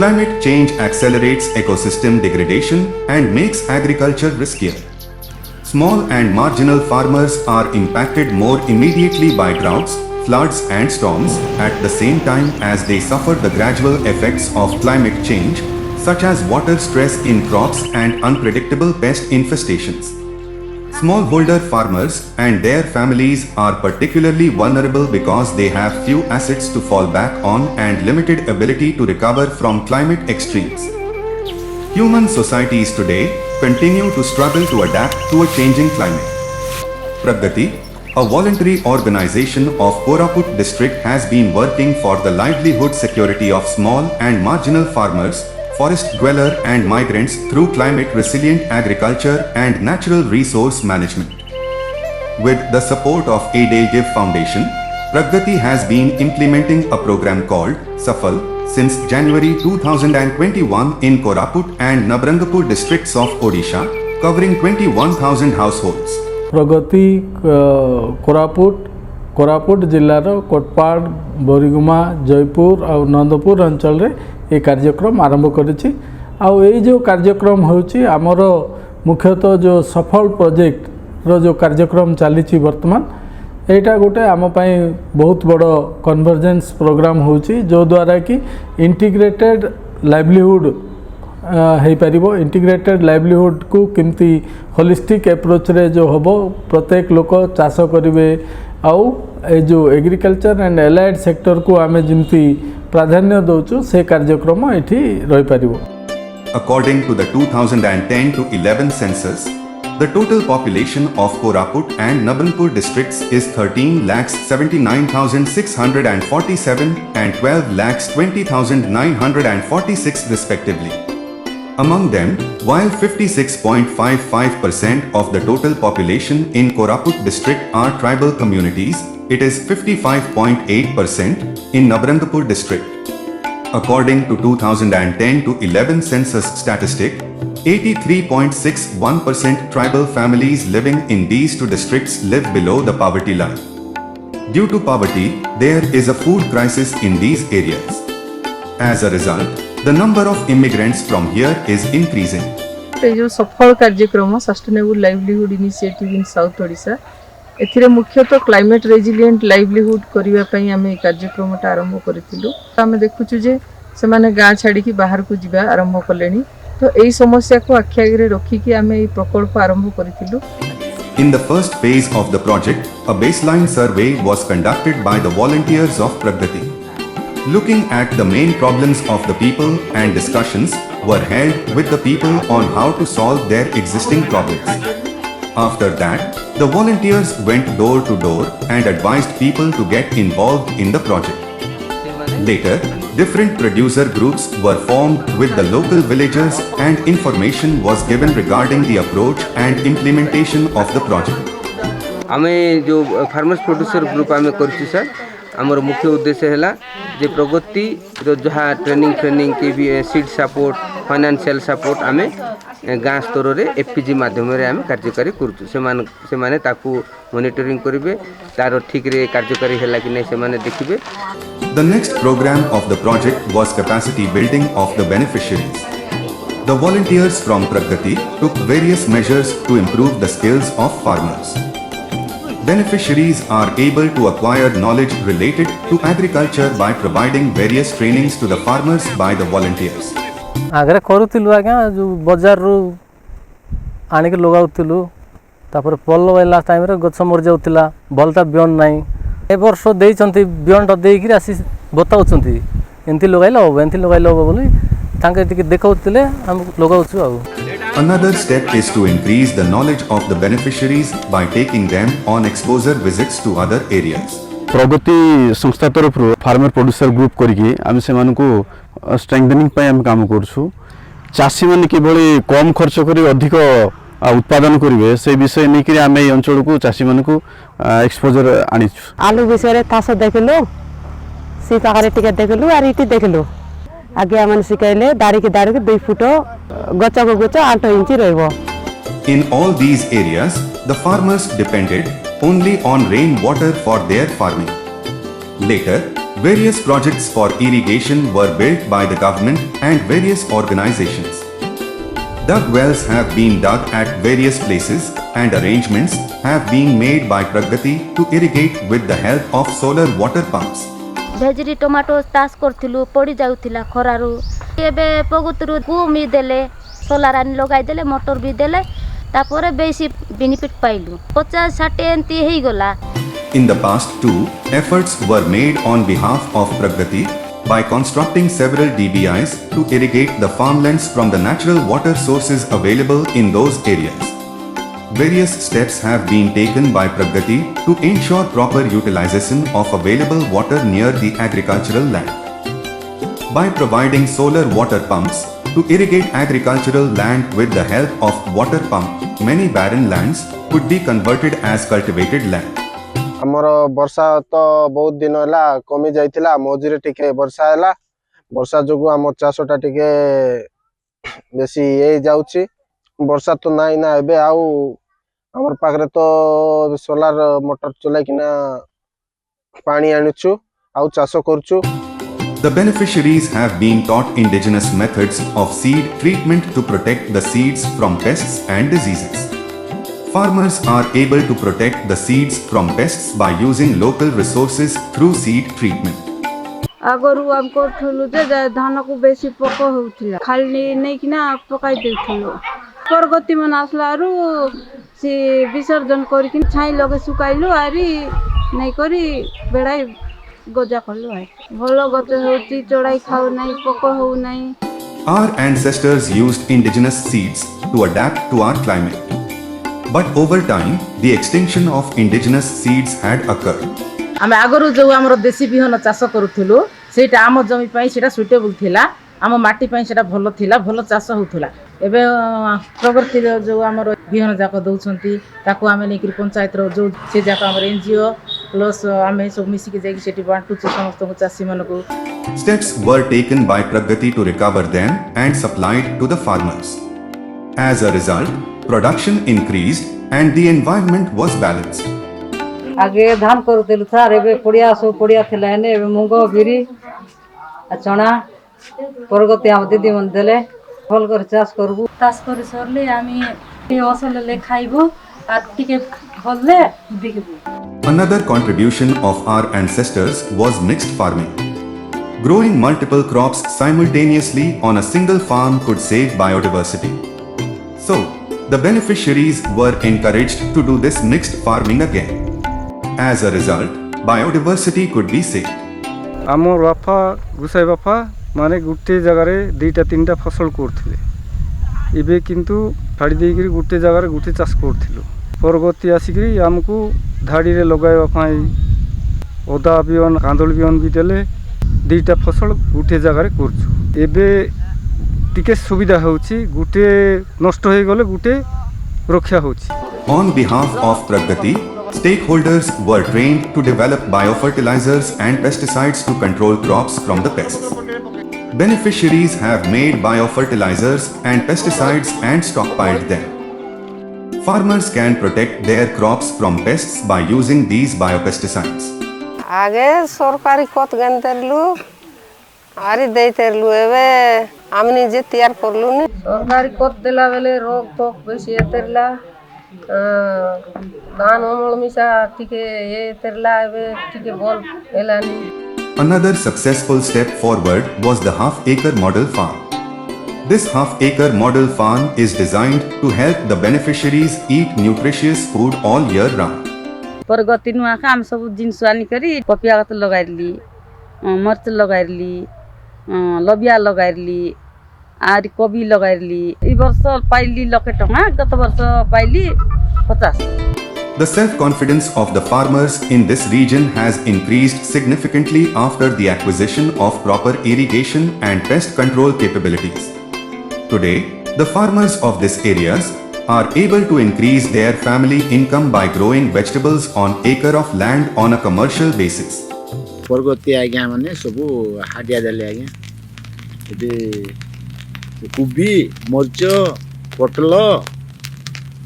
Climate change accelerates ecosystem degradation and makes agriculture riskier. Small and marginal farmers are impacted more immediately by droughts, floods and storms, at the same time as they suffer the gradual effects of climate change, such as water stress in crops and unpredictable pest infestations. Smallholder farmers and their families are particularly vulnerable because they have few assets to fall back on and limited ability to recover from climate extremes. Human societies today continue to struggle to adapt to a changing climate. Pragati, a voluntary organization of Koraput district, has been working for the livelihood security of small and marginal farmers, forest dweller and migrants through climate resilient agriculture and natural resource management. With the support of Aidel Foundation, Pragati has been implementing a program called Safal since January 2021 in Koraput and Nabrangapur districts of Odisha, covering 21,000 households. प्रगति कोरापुट जिलार कोटपाड़ बोरीगुमा जयपुर और नंदपुर अंचल रे ये कार्यक्रम आरंभ करिछि। आउ ये जो कार्यक्रम होछि आमर मुख्यतः जो सफल प्रोजेक्ट रो जो कार्यक्रम चली वर्तमान एटा गोटे आम पाई बहुत बड़ कन्वर्जेंस प्रोग्राम होछि जो द्वारा कि इंटीग्रेटेड लाइवलीहुड हो पारिबो। इंटीग्रेटेड लाइवलीहुड को किमती होलिस्टिक अप्रोच रे जो होबो प्रत्येक लोक चाष करिवे आउ ए जो एग्रीकल्चर एंड एलाइड सेक्टर को आमे जिमती प्राधान्य दोचु से कार्यक्रम एठी रहि पारिबो। According to the 2010 to 11 census, the total population of Koraput and Nabrangapur districts is 13,79,647 and 12,20,946 respectively. Among them, while 56.55% of the total population in Koraput district are tribal communities, it is 55.8% in Nabrangapur district. According to 2010 to 11 census statistic, 83.61% tribal families living in these two districts live below the poverty line. Due to poverty, there is a food crisis in these areas. As a result, the number of immigrants from here is increasing. जो सफल कार्यक्रम sustainable livelihood initiative in south Odisha एथिरे मुख्यतः climate resilient livelihood करिवा पई आमे कार्यक्रम आरंभ करितिलु। आमे देखुछु जे सेमाने गाँ छाड़ी की बाहर को जिबा आरंभ कलेनी तो एई समस्या को आखि आगे रखी कि आमे एई प्रकल्प आरंभ करितिलु। In the first phase of the project, a baseline survey was conducted by the volunteers of Pragati. Looking at the main problems of the people and discussions were held with the people on how to solve their existing problems. After that, the volunteers went door to door and advised people to get involved in the project. Later, different producer groups were formed with the local villagers and information was given regarding the approach and implementation of the project. आमे जो farmers producer group आमे करछि sir आमर मुख्य उद्देश्य हैला जे प्रगति रो जहा training के भी सीड सपोर्ट फाइनेंशियल सपोर्ट आमे गाँ स्तर रे एपीजी माध्यम रे आमे कार्यकारी करछु। से माने ताकू मॉनिटरिंग करिवे तार ठीक रे कार्यकारी हैला कि नै से माने देखिबे। The next program of the project was capacity building of the beneficiaries. The volunteers from Pragati took various measures to improve the skills of farmers. Beneficiaries are able to acquire knowledge related to agriculture by providing various trainings to the farmers by the volunteers. आगरे करूतिलु आज्ञा जो बाजार रो आने के लगाउतिलु तापर पल वाला time रे गछ मर जाउतिला भलता बियन नाही ए वर्ष देइचंती बियन द देई कि आसी बताउचंती एंती लगाइलो बोली तांके टिके देखाउतिले हम लगाउछु आ। Another step is to increase the knowledge of the beneficiaries by taking them on exposure visits to other areas. प्रगति संस्था तरफ फार्मर प्रोड्यूसर ग्रुप करिके आम से मानको स्ट्रेंथनिंग पे हम काम करछु। चासी माने किबळी कम खर्च करी अधिक उत्पादन करिवे से विषय नै कि आम ए अंचल को चासी मानको एक्सपोजर आनिछु। आलू विषय रे तास देखलो सीताकारे टिके देखलो आर इटी देखलो आगे हमन सिकाइले दाड़ी के 2 फुट गच को गच 8 इंच रहबो। In all these areas, the farmers depended only on rain water for their farming. Later, Various projects for irrigation were built by the government and various organizations. Dug wells have been dug at various places and arrangements have been made by Pragati to irrigate with the help of solar water pumps. भेजरी tomato चाष करथिलु पड़ी जाउथिला खरारु एबे पगुतरु भूमि देले solar आनी लगाई देले motor भी देले तापरे बेसी बेनिफिट पाइलु 50-60 एंती हेई गला. In the past too, efforts were made on behalf of Pragati by constructing several DBIs to irrigate the farmlands from the natural water sources available in those areas. Various steps have been taken by Pragati to ensure proper utilization of available water near the agricultural land. By providing solar water pumps to irrigate agricultural land with the help of water pump, many barren lands could be converted as cultivated land. हमर वर्षा तो बहुत दिन होला कमी जाइतिला मझिरे टिके वर्षा हैला वर्षा जोगु हम चाषटा टिके बेसी ए जाउची वर्षा तो नाही ना एबे आउ हमर पाखरे तो सोलार मोटर चलाई किना पानी आनुछु आउ चाष करछु. The beneficiaries have been taught indigenous methods of seed treatment to protect the seeds from pests and diseases. Farmers are able to protect the seeds from pests by using local resources through seed treatment. आगरु हमको ठुलु जे धान को बेसी पको होउथिला खाली नै किना पकाई देथुलो परगति मन आसलारु से विसर्जन करकिन छाई लगे सुकाइलु आरी नै करी बेडाई गजा करलु है भलो गते होती चोड़ाई खाउ नै पको हो नै. Our ancestors used indigenous seeds to adapt to our climate. But over time, the extinction of indigenous seeds had occurred. आम आगरु जो हमर देसी बिहन चाष करूथुलु सेटा आम जमी पई सेटा सुटेबल थिला आम माटी पई सेटा भलो थिला भलो चाष होथुला. एबे प्रगति जो हमर बिहन जाक दउछंती ताको आमे नेकरी पंचायत रो जो से जाक हमर एनजीओ प्लस आमे सब मिसी के जाकी सेटी बांटू समस्त को चासी मन को. Steps were taken by Pragati to recover them and supplied to the farmers. As a result, production increased and the environment was balanced. आगे धान करतेलु सार एबे पड़िया सो पड़िया थिला एने एबे मुंगो बिरी चना परगति हम दीदी मन देले फल कर चाष करबु चाष कर सरले आमी असलले खाइबो आ टिके फलले बिकबु. Another contribution of our ancestors was mixed farming. Growing multiple crops simultaneously on a single farm could save biodiversity. So, the beneficiaries were encouraged to do this mixed farming again. As a result, biodiversity could be saved. हमर बापा गुसाई बापा माने गुटे जगह रे दुईटा तीनटा फसल करथिले इबे किंतु फाड़ी देइकरी गुटे जगह रे गुटे चाष करथिलु परगति आसिकरी हमकु धाड़ी रे लगाइबा पई ओदा बियन कांदल बियन भी देले दुईटा फसल गुटे जगह रे करछु. एबे टिके सुविधा होउची गुटे नष्ट होई गले गुटे रक्षा होउची. On behalf of Pragati, stakeholders were trained to develop biofertilizers and pesticides to control crops from the pests. Beneficiaries have made biofertilizers and pesticides and stockpiled them. Farmers can protect their crops from pests by using these biopesticides. आगे सरकारी कत गंतरलु आरी देतेरलु एबे आमनी जे तैयार करलु ने सरकारी कत देला बेले रोग टोक बेसी एतेरला धान अमल मिसा टिके एतेरला एबे टिके बोल Elani. Another successful step forward was the half-acre model farm. This half-acre model farm is designed to help the beneficiaries eat nutritious food all year round. परगति नुआ काम सब जिंस आनी करी पपिया गत लगाइली मर्च लगाइली लबिया लगाइली आरी कोबी लगाइली ई वर्ष पाइली लके टका गत वर्ष पाइली 50. The self-confidence of the farmers in this region has increased significantly after the acquisition of proper irrigation and pest control capabilities. Today, the farmers of these areas are able to increase their family income by growing vegetables on acre of land on a commercial basis. परगति आज्ञा माने सबू हाडिया देले आज्ञा एबे कोबी मर्च पटल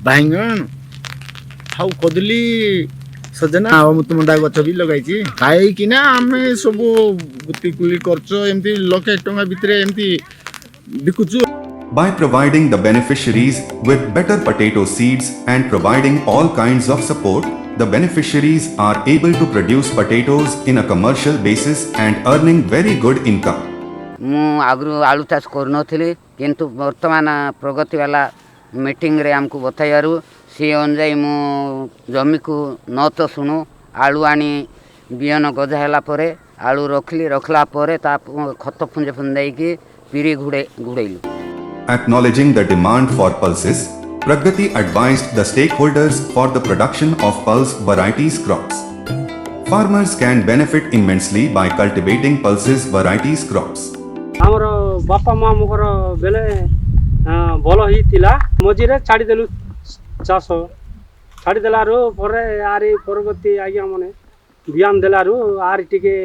बैंगन हाउ कदली ସଜନା ଆଉ ଅମୃତଭଣ୍ଡା ଗଛ ବି ଲଗାଇଛି ଖାଇକିନା ଆମେ ସବୁ ଗୁତିକୁଲି ଖର୍ଚ୍ଚ ଏମିତି 1,00,000 ଟଙ୍କା ଭିତରେ ଏମିତି ବିକୁଛୁ। By providing the beneficiaries with better potato seeds and providing all kinds of support, the beneficiaries are able to produce potatoes in a commercial basis and earning very good income. ମୁଁ ଆଗରୁ ଆଳୁ ଚାଷ କରୁନଥିଲି କିନ୍ତୁ ବର୍ତ୍ତମାନ ପ୍ରଗତି ବାଲା ମିଟିଂରେ ଆମକୁ ବତାଇବାରୁ ସେ ଅନୁଯାୟୀ ମୁଁ ଜମିକୁ ନ ତ ଶୁଣୁ ଆଳୁ ଆଣି ବିହନ ଗଜା ହେଲା ପରେ ଆଳୁ ରଖିଲା ପରେ ତା ଖତ ଫୁଞ୍ଜେ ଦେଇକି ପିରି ଘୁଡ଼େଇଲୁ। Acknowledging the demand for pulses, Pragati advised the stakeholders for the production of pulse varieties crops. Farmers can benefit immensely by cultivating pulses varieties crops. ଆମର ବାପା ମା ମୋର ବେଲେ ଭଲ ହେଇଥିଲା ମଝିରେ ଛାଡ଼ିଦେଲୁ ଚାଷ ଛାଡ଼ିଦେଲାରୁ ପରେ ଆରି ପ୍ରଗତି ଆଜ୍ଞା ମାନେ ବିହାନ ଦେଲାରୁ ଆରି ଟିକେ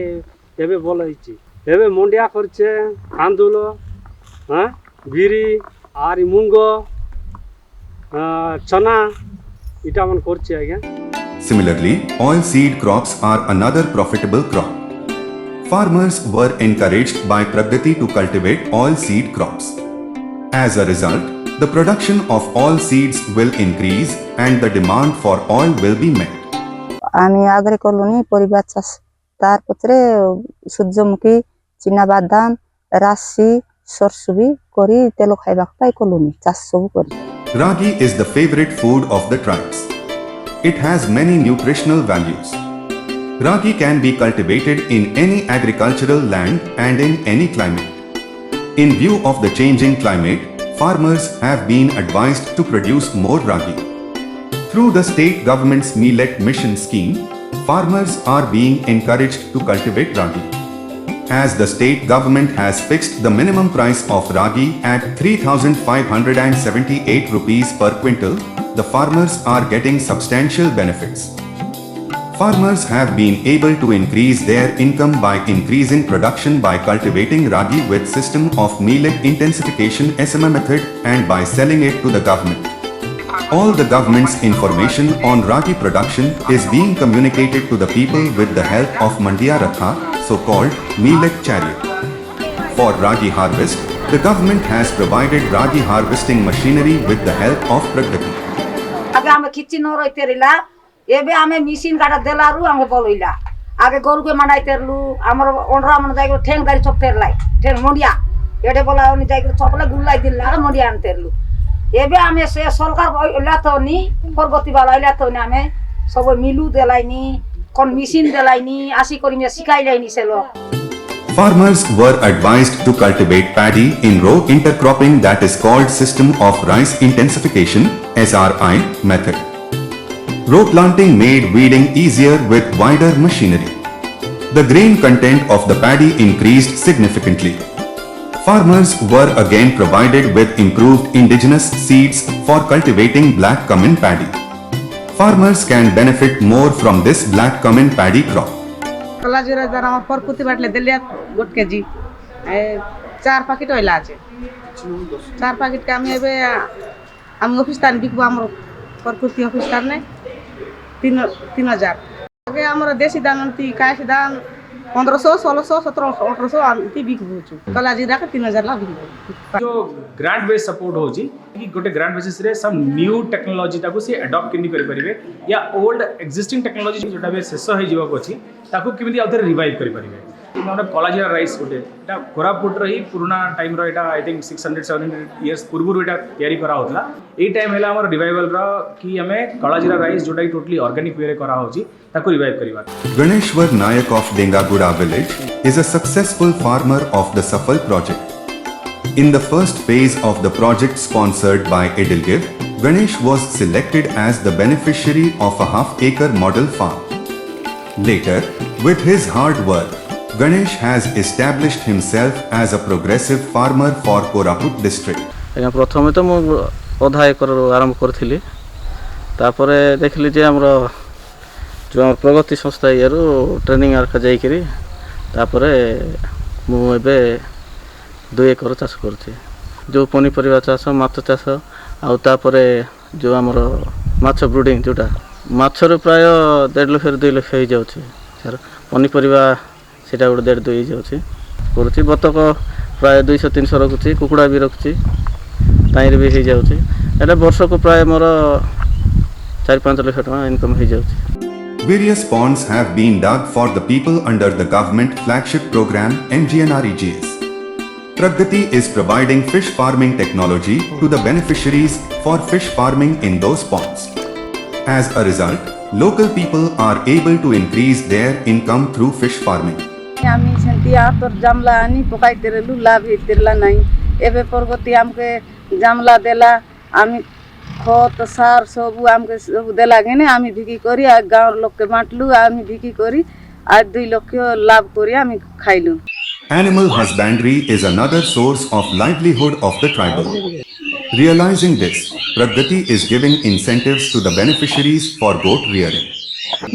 ଏବେ ଭଲ ହେଇଛି। ଏବେ ମଣ୍ଡିଆ କରିଛେ କାନ୍ଦୁଲ ବିରି ଆରି ମୁଙ୍ଗ ଚନା ଇଟା ମାନେ କରିଛେ ଆଜ୍ଞା। Similarly, oilseed crops are another profitable crop. Farmers were encouraged by Pragati to cultivate oilseed crops. As a result, the production of oilseeds will increase and the demand for oil will be met. আমি আগে করলুনি পরিবার চাষ তার পরে সূর্যমুখী চীনাবাদাম রাশি সরষে করি তেল খাইবা পাই করলুনি চাষ সব করি। Ragi is the favorite food of the tribes. It has many nutritional values. Ragi can be cultivated in any agricultural land and in any climate. In view of the changing climate, farmers have been advised to produce more ragi. Through the state government's Millet Mission scheme, farmers are being encouraged to cultivate ragi. As the state government has fixed the minimum price of ragi at 3,578 rupees per quintal, the farmers are getting substantial benefits. Farmers have been able to increase their income by increasing production by cultivating ragi with system of millet intensification SMA method and by selling it to the government. All the government's information on ragi production is being communicated to the people with the help of Mandiya Ratha, so-called millet chariot. For ragi harvest, the government has provided ragi harvesting machinery with the help of Pragati. ଆଗେ ଆମେ କିଛି ନ ରହିତେରିଲା ଏବେ ଆମେ machine କାଟା ଦେଲାରୁ ଆମେ ବଲଇଲା ଆଗେ ଗରୁକେ ମାଣ୍ଡାଇତେରଲୁ ଆମର ଅଣ୍ଡରା ମାନେ ଯାଇକି ଠେଙ୍ଗ ଗାଡ଼ି ଚପତେରলাই ଠେଙ୍ଗ ମଣ୍ଡିଆ ଏଟେ ବୋଲା oni ଯାଇକି ଚପଲେ ଗୁଲ୍লাই ଦିଲା ମଣ୍ଡିଆ ଆନତେରଲୁ ଏବେ ଆମେ ସେ ସରକାର ଲାତନି ପ୍ରଗତି ବାଲା ଲାତନି ଆମେ ସବୁ ମିଲୁ ଦେଲାଇନି কোন মেশিন দেলাইনি আসি করি মে শিখাইলাইনি Cello. Farmers were advised to cultivate paddy in row intercropping that is called system of rice intensification SRI method. Row planting made weeding easier with wider machinery. The grain content of the paddy increased significantly. Farmers were again provided with improved indigenous seeds for cultivating black cumin paddy. Farmers can benefit more from this black cumin paddy crop. কলাজিরা যারা আমার প্রকৃতি বাটলে দিলে goat KG 4 packet হইলা আছে 4 packet কে আমি এবে আমি office টান বিকবো আমার প্রকৃতি অফিস টানে 3000 আগে আমরা দেশি দান আনতি কাশি দান 1500 1600 1700 1800 আনতি বিকবো কলাজিরা কে 3000 লা বিকবো जो ग्रांट बेस सपोर्ट होची कि गोटे ग्रांट बेसिस रे सम न्यू टेक्नोलॉजी ताको से अडॉप्ट केनी करि परिबे या ओल्ड एक्जिस्टिंग टेक्नोलॉजी जोटा बे शेष होई जीवा अछि ताको केमिति आउथर रिवाइव करि परिबे हमरा कॉलेजिया राइस गोटे एटा कोरापुट रही पुराना time row Etah I think 600 700 years पूर्व एटा तयारी करा होतला ए टाइम हैला हमर रिवाइवल रो कि हमें कॉलेजिया राइस जोटा टोटली ऑर्गेनिक वे रे करा होची ताको revive करिवा। Ganeshwar Nayak of Dengaguda village is a successful farmer of the Safal project. In the first phase of the project sponsored by Edelgive, Ganesh was selected as the beneficiary of a half-acre model farm. Later, with his hard work, Ganesh has established himself as a progressive farmer for Koraput district. ଆଜ୍ଞା ପ୍ରଥମେ ତ ମୁଁ ଅଧା acre ଆରମ୍ଭ କରିଥିଲି ତାପରେ ଦେଖିଲି ଯେ ଆମର ଯେଉଁ ଆମର ପ୍ରଗତି ସଂସ୍ଥା ଇଏରୁ ଟ୍ରେନିଂ ଆରକା ଯାଇକରି ତାପରେ ମୁଁ ଏବେ 2 ଏକର ଚାଷ କରୁଛି ଯେଉଁ ପନିପରିବା ଚାଷ ମାଛ ଚାଷ ଆଉ ତାପରେ ଯେଉଁ ଆମର ମାଛ ବ୍ରୁଡ଼ିଂ ଯେଉଁଟା ମାଛର ପ୍ରାୟ 1.5 ଲକ୍ଷ 2 ଲକ୍ଷ ହେଇଯାଉଛି ସାର୍। ପନିପରିବା ସେଇଟା ଗୋଟେ 1.5 ହେଇଯାଉଛି କରୁଛି। ବତକ ପ୍ରାୟ 200-300 ରଖୁଛି, କୁକୁଡ଼ା ବି ରଖୁଛି, ତାଇଁରେ ବି ହେଇଯାଉଛି। ଏଇଟା ବର୍ଷକୁ ପ୍ରାୟ ମୋର 4-5 ଲକ୍ଷ ଟଙ୍କା ଇନକମ୍ ହେଇଯାଉଛି। Various ponds have been dug for the people under the government flagship program MGNREGS. Pragati is providing fish farming technology to the beneficiaries for fish farming in those ponds. As a result, local people are able to increase their income through fish farming. আমি সেন্তি আতর জামলা আনি পকাইতে রেলু লাভ হইতেলা নাই। এবে পরবর্তী আমকে জামলা দেলা, আমি খত সার সবু আমকে সবু দেলা গেনে আমি বিক্রি করি আর গাঁর লোককে বাঁটলু, আমি বিক্রি করি আর 2 লক্ষ লাভ করি আমি খাইলু। Animal husbandry is another source of livelihood of the tribal. Realizing this, Pragati is giving incentives to the beneficiaries for goat rearing.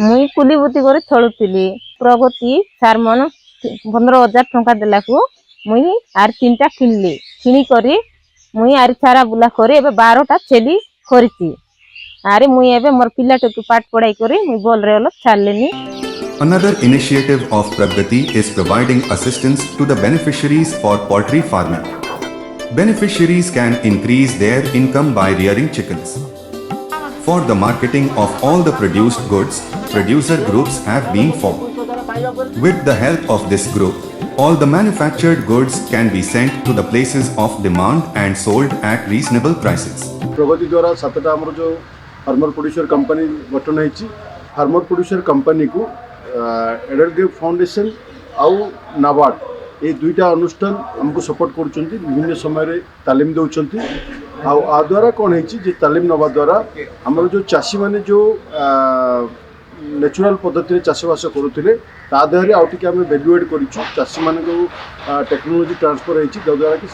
মুই কুলিবুতি করে চলুଥିଲି। প্রগতি সার মন 15,000 টঙ্কা দেলাকু মুই আর 3টা কিনলি। কিনি করি মুই আর সারা বুলা করে এবে 12টা ছেলি করিছি। আরে মুই এবে মোর পিলাটুকু পাঠ পড়াই করে মুই বলরে হলো ছাড়লেনি। Another initiative of Pragati is providing assistance to the beneficiaries for poultry farming. Beneficiaries can increase their income by rearing chickens. For the marketing of all the produced goods, producer groups have been formed. With the help of this group, all the manufactured goods can be sent to the places of demand and sold at reasonable prices. प्रगति द्वारा 7टा आमर जो farmer producer company गठन होती, farmer producer company को एडलगेव foundation आउ नाबार्ड ये 2टा अनुष्ठान हमको सपोर्ट करुँच विभिन्न समय तालीम दौरान। आ द्वारा कौन है तालीम नवा द्वारा आमर जो चाषी मैंने जो नेचुरल पद्धति चाषबास करुले तादेहरे आउ टिके आम भैल्युएट करूँ चाषी मान टेक्नोलोजी ट्रांसफर होती जद्वारा कि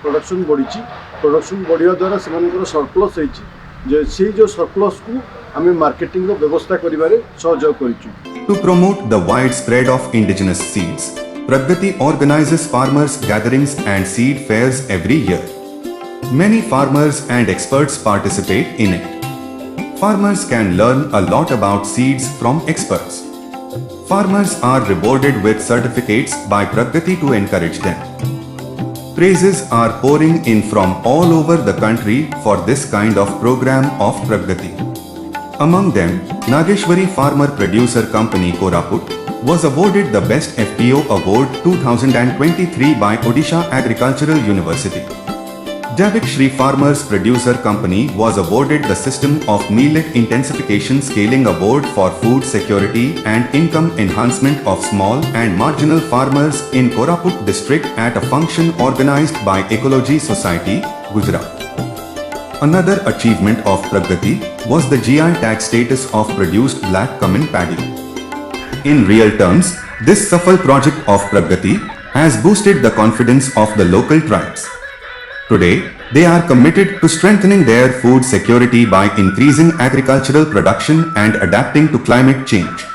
प्रोडक्शन बढ़ी। प्रोडक्शन बढ़िया द्वारा से सरप्लस होती जो सरप्लस को आम मार्केटिंग व्यवस्था करिबारे सहयोग करिछु। To promote the wide spread of indigenous seeds, Pragati organizes farmers' gatherings and seed fairs every year. Many farmers and experts participate in it. Farmers can learn a lot about seeds from experts. Farmers are rewarded with certificates by Pragati to encourage them. Praises are pouring in from all over the country for this kind of program of Pragati. Among them, Nageshwari Farmer Producer Company Koraput was awarded the Best FPO Award 2023 by Odisha Agricultural University. Javik Shri Farmers Producer Company was awarded the System of Millet Intensification Scaling Award for Food Security and Income Enhancement of Small and Marginal Farmers in Koraput district at a function organized by Ecology Society, Gujarat. Another achievement of Pragati was the GI tag status of produced black cumin paddy. In real terms, this Safal project of Pragati has boosted the confidence of the local tribes. Today, they are committed to strengthening their food security by increasing agricultural production and adapting to climate change.